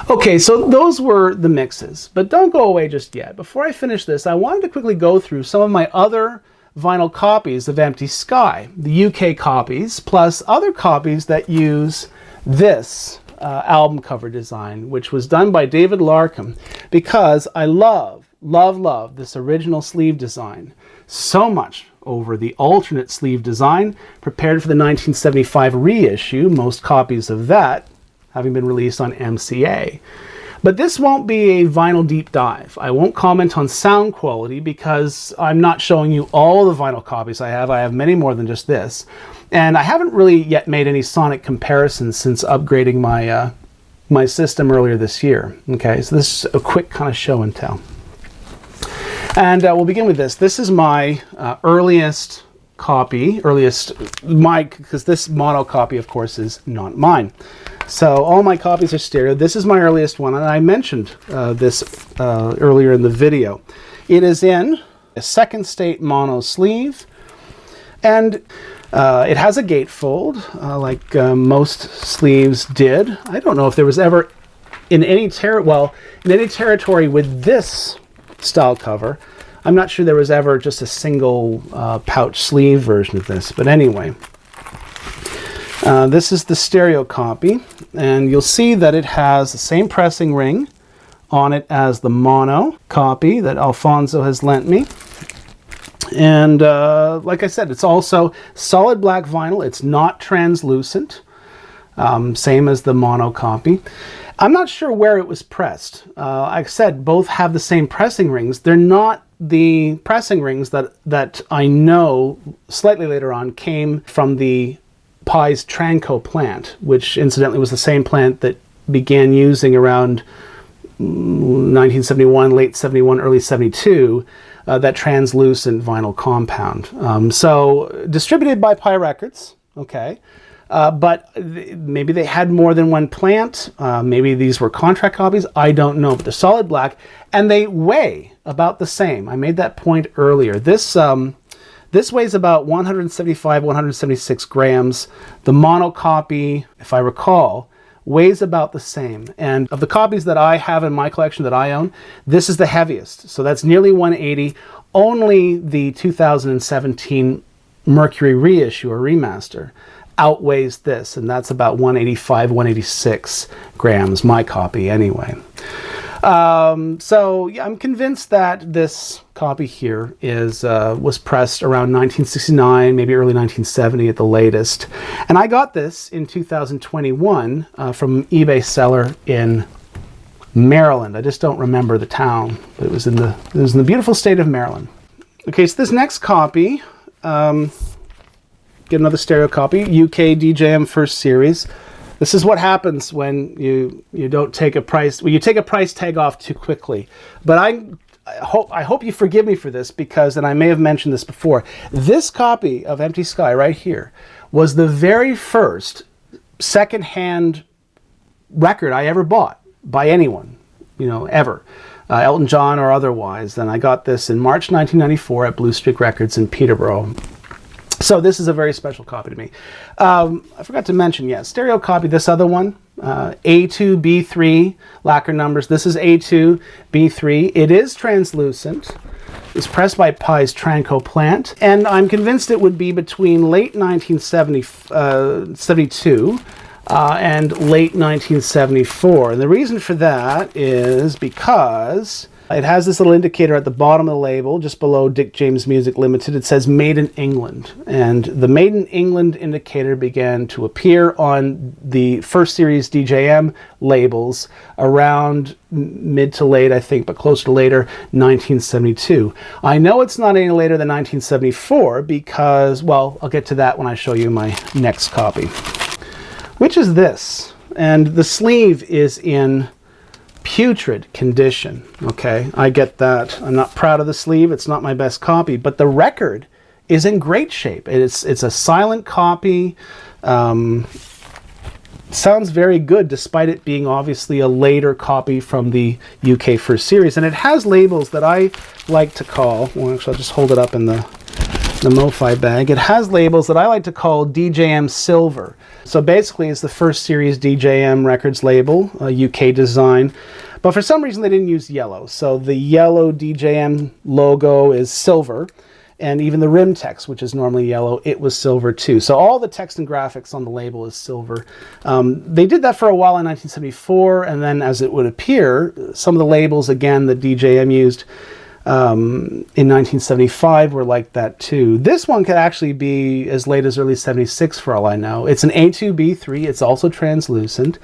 Okay, so those were the mixes, but don't go away just yet. Before I finish this, I wanted to quickly go through some of my other vinyl copies of Empty Sky, the UK copies, plus other copies that use this album cover design, which was done by David Larkham, because I love this original sleeve design so much over the alternate sleeve design prepared for the 1975 reissue, most copies of that having been released on MCA. But this won't be a vinyl deep dive. I won't comment on sound quality because I'm not showing you all the vinyl copies I have. I have many more than just this. And I haven't really yet made any sonic comparisons since upgrading my my system earlier this year. Okay, so this is a quick kind of show and tell. And we'll begin with this. This is my earliest copy, because this mono copy, of course, is not mine. So all my copies are stereo. This is my earliest one, and I mentioned this earlier in the video. It is in a second state mono sleeve, and it has a gatefold, like most sleeves did. I don't know if there was ever in any territory with this style cover. I'm not sure there was ever just a single pouch sleeve version of this, but anyway. This is the stereo copy, and you'll see that it has the same pressing ring on it as the mono copy that Alfonso has lent me. And like I said, it's also solid black vinyl. It's not translucent, same as the mono copy. I'm not sure where it was pressed. Like I said, both have the same pressing rings. They're not the pressing rings that I know slightly later on came from the Pies Tranco plant, which incidentally was the same plant that began using around 1971, late 71, early 72, that translucent vinyl compound. So distributed by Pie Records, okay, but maybe they had more than one plant. Maybe these were contract copies. I don't know, but they're solid black, and they weigh about the same. I made that point earlier. This weighs about 175, 176 grams. The mono copy, if I recall, weighs about the same. And of the copies that I have in my collection that I own, this is the heaviest. So that's nearly 180. Only the 2017 Mercury reissue or remaster outweighs this, and that's about 185, 186 grams, my copy anyway. So yeah, I'm convinced that this copy here was pressed around 1969, maybe early 1970 at the latest. And I got this in 2021 from an eBay seller in Maryland. I just don't remember the town, but it was in the beautiful state of Maryland. Okay, so this next copy, get another stereo copy, UK DJM first series. This is what happens when you don't take a price, when you take a price tag off too quickly. But I hope you forgive me for this, because, and I may have mentioned this before, this copy of Empty Sky right here was the very first second-hand record I ever bought by anyone, ever. Elton John or otherwise. And I got this in March 1994 at Blue Streak Records in Peterborough. So this is a very special copy to me. I forgot to mention, stereo copy, this other one, A2, B3, lacquer numbers. This is A2, B3. It is translucent. It's pressed by Pies Tranco plant, and I'm convinced it would be between late 1972 and late 1974. And the reason for that is because it has this little indicator at the bottom of the label, just below Dick James Music Limited. It says Made in England. And the Made in England indicator began to appear on the first series DJM labels around mid to late, I think, but closer to later, 1972. I know it's not any later than 1974 because, well, I'll get to that when I show you my next copy, which is this. And the sleeve is in putrid condition. Okay, I get that. I'm not proud of the sleeve. It's not my best copy, but the record is in great shape. It's a silent copy. Sounds very good, despite it being obviously a later copy from the UK first series. And it has labels that I like to call, well, actually I'll just hold it up in the the MoFi bag. It has labels that I like to call DJM Silver. So basically it's the first series DJM Records label, a UK design. But for some reason they didn't use yellow. So the yellow DJM logo is silver. And even the rim text, which is normally yellow, it was silver too. So all the text and graphics on the label is silver. They did that for a while in 1974, and then as it would appear, some of the labels, again, that DJM used in 1975 were like that too. This one could actually be as late as early 76 for all I know. It's an A2B3, it's also translucent,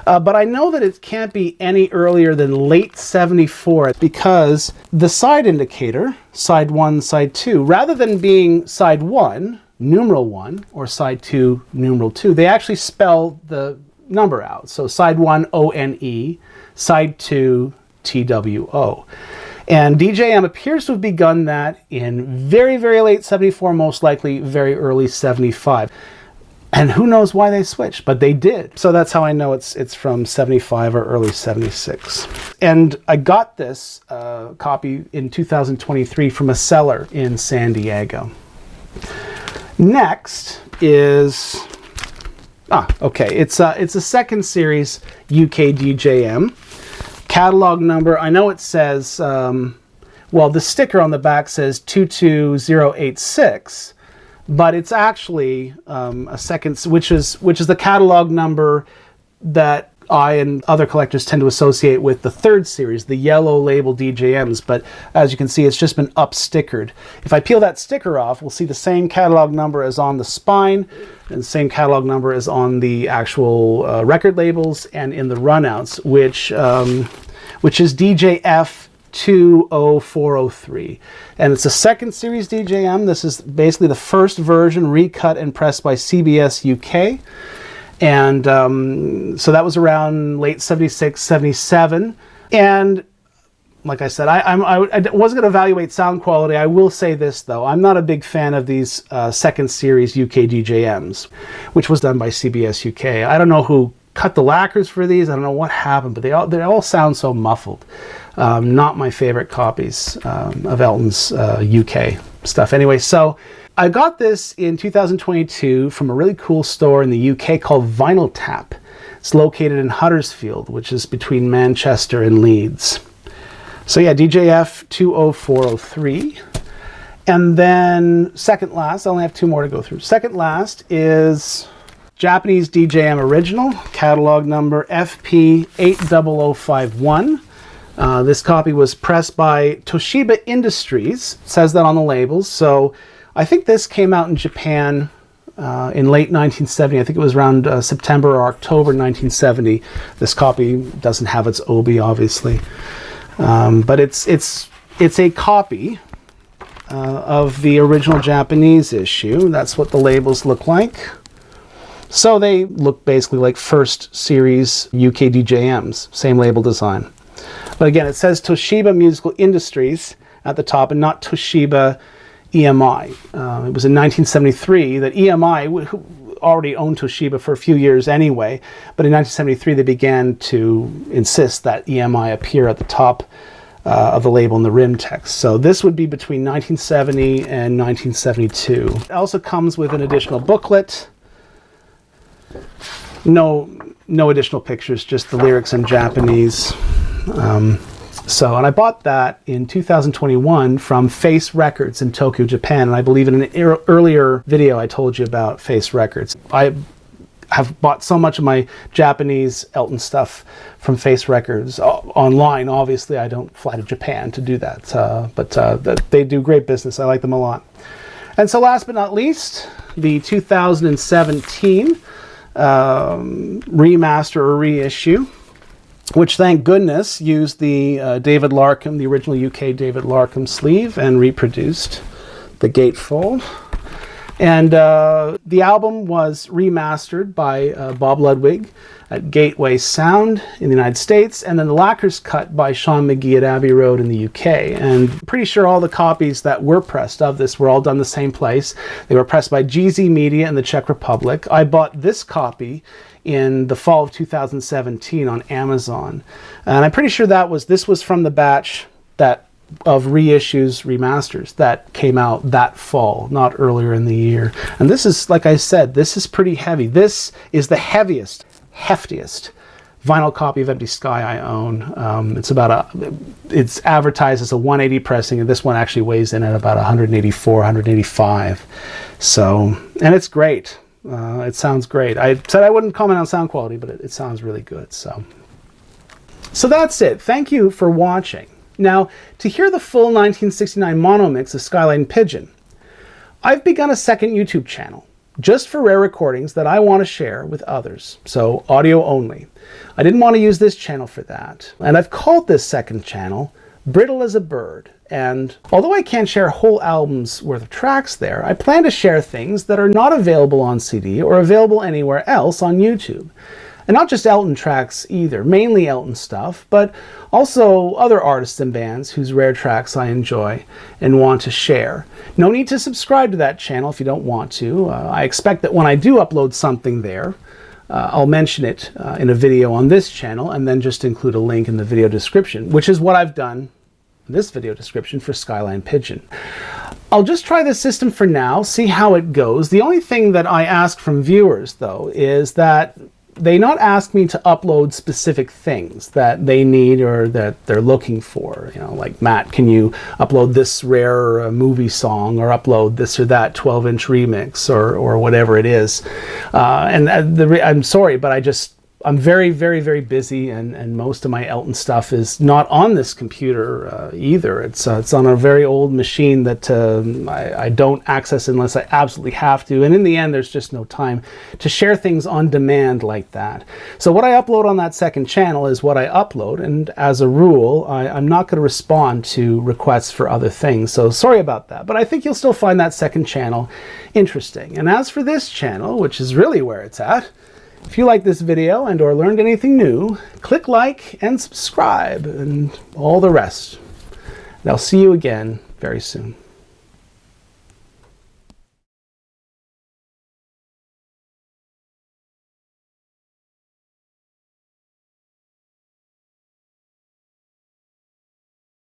but I know that it can't be any earlier than late 74 because the side indicator, side 1, side 2, rather than being side 1, numeral 1, or side 2, numeral 2, they actually spell the number out. So side 1, O-N-E, side 2, T-W-O. And DJM appears to have begun that in very, very late 74, most likely very early 75. And who knows why they switched, but they did. So that's how I know it's from 75 or early 76. And I got this copy in 2023 from a seller in San Diego. Next is, it's a second series UK DJM. Catalog number, I know it says, well, the sticker on the back says 22086, but it's actually a second, which is the catalog number that I and other collectors tend to associate with the third series, the yellow label DJMs, but as you can see, it's just been up-stickered. If I peel that sticker off, we'll see the same catalog number as on the spine, and the same catalog number as on the actual record labels and in the runouts, which is DJF 20403. And it's a second series DJM. This is basically the first version recut and pressed by CBS UK. And so that was around late 76, 77. And like I said, I wasn't going to evaluate sound quality. I will say this, though. I'm not a big fan of these second series UK DJMs, which was done by CBS UK. I don't know who cut the lacquers for these. I don't know what happened, but they all sound so muffled. Not my favorite copies of Elton's UK stuff. Anyway, so I got this in 2022 from a really cool store in the UK called Vinyl Tap. It's located in Huddersfield, which is between Manchester and Leeds. So yeah, DJF 20403. And then second last, I only have two more to go through. Second last is Japanese DJM original, catalog number FP80051. This copy was pressed by Toshiba Industries. It says that on the labels. So I think this came out in Japan in late 1970. I think it was around September or October 1970. This copy doesn't have its obi, obviously, but it's a copy of the original Japanese issue. That's what the labels look like. So they look basically like first series UK DJMs, same label design. But again, it says Toshiba Musical Industries at the top and not Toshiba EMI. It was in 1973 that EMI, who already owned Toshiba for a few years anyway, but in 1973 they began to insist that EMI appear at the top of the label in the rim text. So this would be between 1970 and 1972. It also comes with an additional booklet. No additional pictures, just the lyrics in Japanese. And I bought that in 2021 from Face Records in Tokyo, Japan. And I believe in an earlier video I told you about Face Records. I have bought so much of my Japanese Elton stuff from Face Records online. Obviously, I don't fly to Japan to do that, but they do great business. I like them a lot. And so last but not least, the 2017 remaster or reissue, which thank goodness used the David Larkham, the original UK David Larkham sleeve, and reproduced the gatefold. And the album was remastered by Bob Ludwig at Gateway Sound in the United States, and then the lacquers cut by Sean McGee at Abbey Road in the UK. And pretty sure all the copies that were pressed of this were all done the same place. They were pressed by GZ Media in the Czech Republic. I bought this copy in the fall of 2017 on Amazon. And I'm pretty sure this was from the batch that of reissues, remasters that came out that fall, not earlier in the year. And this is, like I said, this is pretty heavy. This is the heftiest vinyl copy of Empty Sky I own. It's advertised as a 180 pressing, and this one actually weighs in at about 184, 185. So, and it's great. It sounds great. I said I wouldn't comment on sound quality, but it sounds really good. So that's it. Thank you for watching. Now, to hear the full 1969 mono mix of Skyline Pigeon, I've begun a second YouTube channel, just for rare recordings that I want to share with others, so audio only. I didn't want to use this channel for that, and I've called this second channel Brittle as a Bird. And although I can't share whole albums worth of tracks there, I plan to share things that are not available on CD or available anywhere else on YouTube. And not just Elton tracks either, mainly Elton stuff, but also other artists and bands whose rare tracks I enjoy and want to share. No need to subscribe to that channel if you don't want to. I expect that when I do upload something there, I'll mention it in a video on this channel and then just include a link in the video description, which is what I've done in this video description for Skyline Pigeon. I'll just try this system for now, see how it goes. The only thing that I ask from viewers, though, is that they not ask me to upload specific things that they need or that they're looking for. You know, like, Matt, can you upload this rare movie song, or upload this or that 12-inch remix, or whatever it is. I'm sorry, but I'm very, very, very busy, and most of my Elton stuff is not on this computer either. It's on a very old machine that I don't access unless I absolutely have to. And in the end, there's just no time to share things on demand like that. So what I upload on that second channel is what I upload, and as a rule, I'm not going to respond to requests for other things. So sorry about that, but I think you'll still find that second channel interesting. And as for this channel, which is really where it's at, if you like this video and or learned anything new, click like and subscribe and all the rest. And I'll see you again very soon.